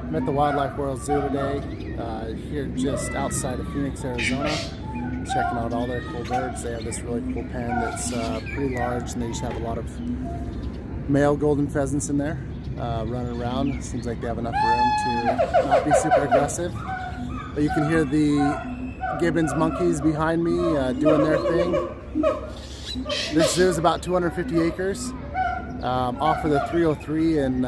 I'm at the Wildlife World Zoo today, here just outside of Phoenix, Arizona, checking out all their cool birds. They have this really cool pen that's pretty large, and they just have a lot of male golden pheasants in there running around. Seems like they have enough room to not be super aggressive. But you can hear the gibbons monkeys behind me doing their thing. This zoo is about 250 acres off of the 303 and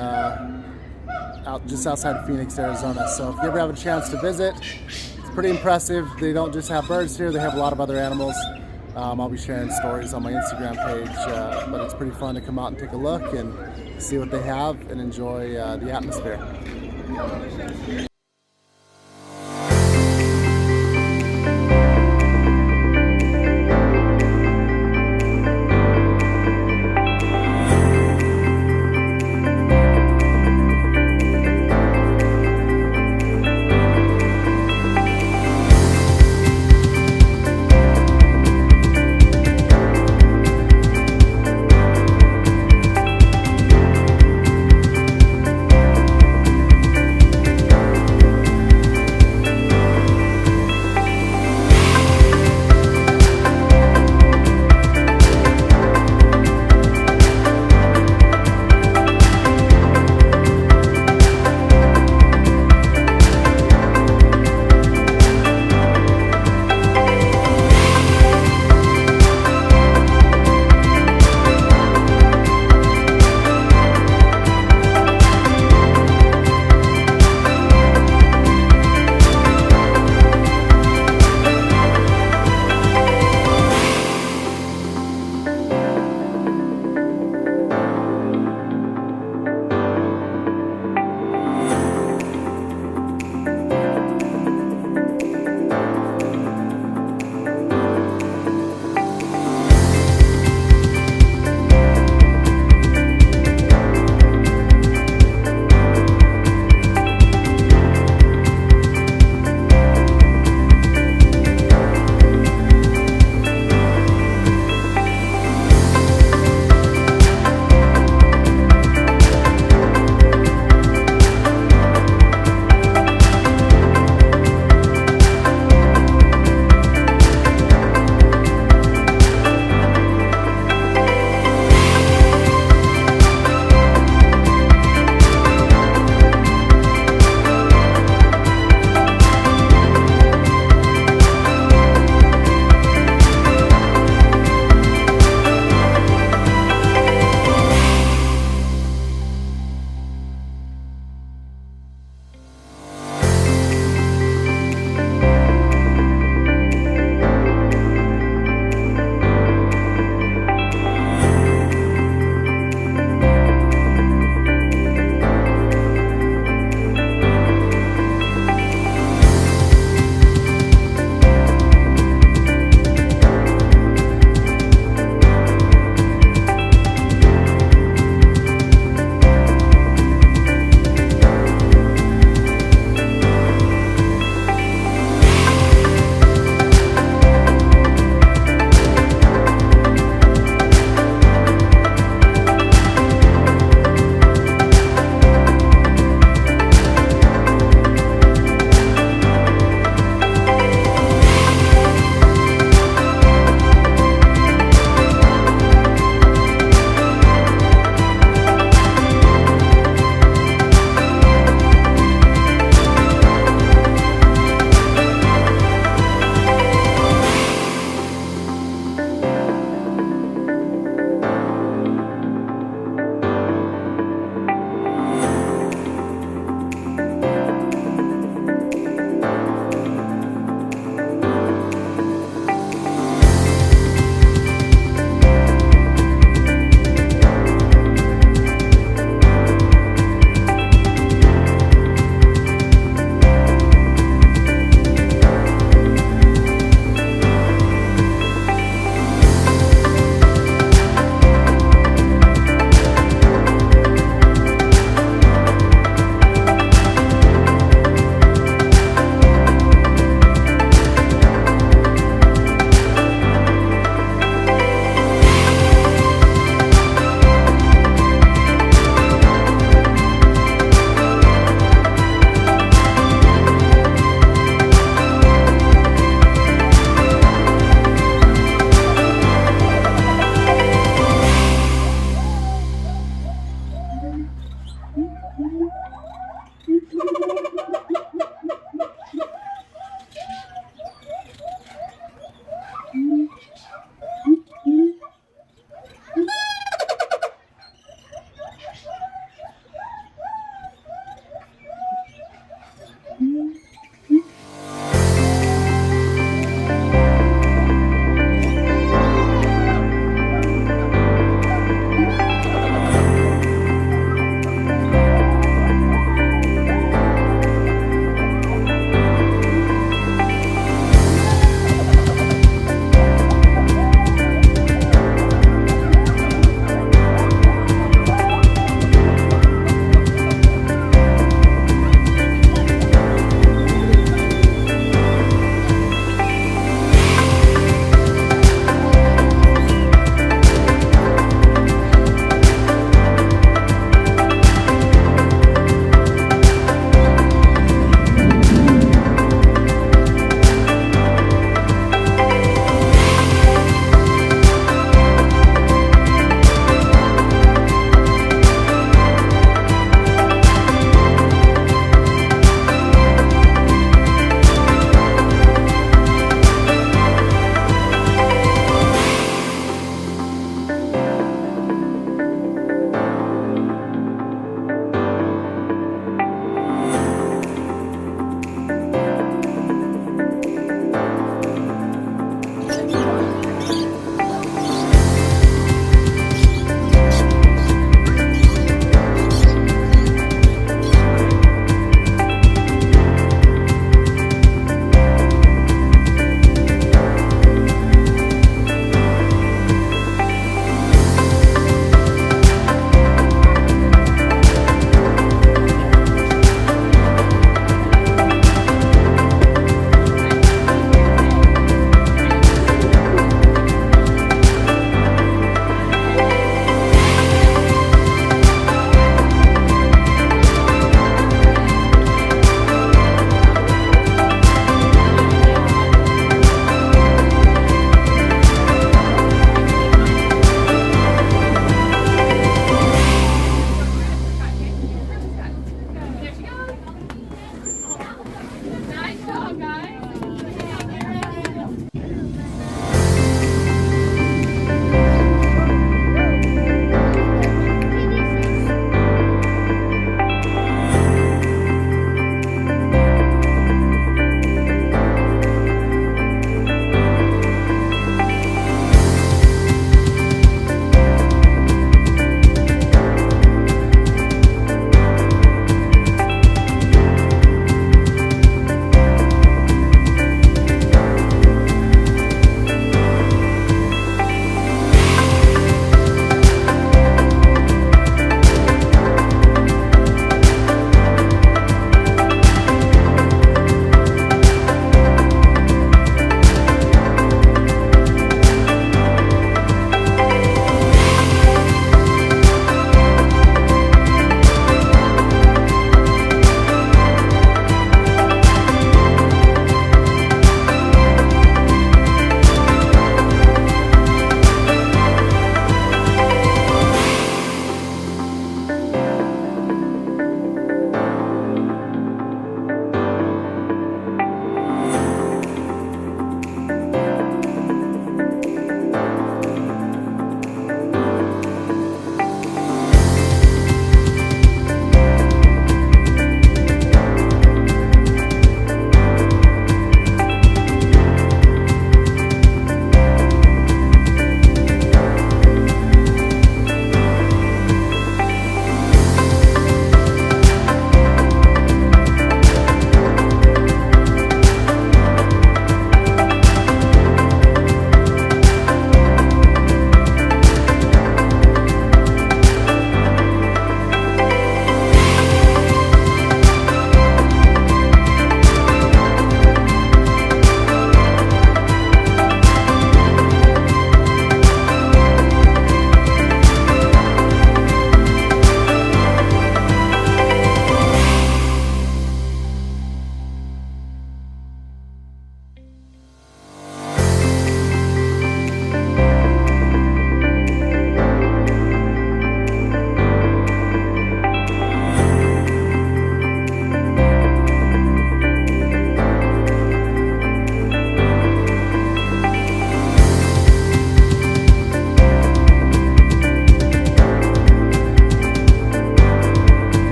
just outside of Phoenix, Arizona. So if you ever have a chance to visit, it's pretty impressive. They don't just have birds here, they have a lot of other animals. I'll be sharing stories on my Instagram page, but it's pretty fun to come out and take a look and see what they have and enjoy the atmosphere.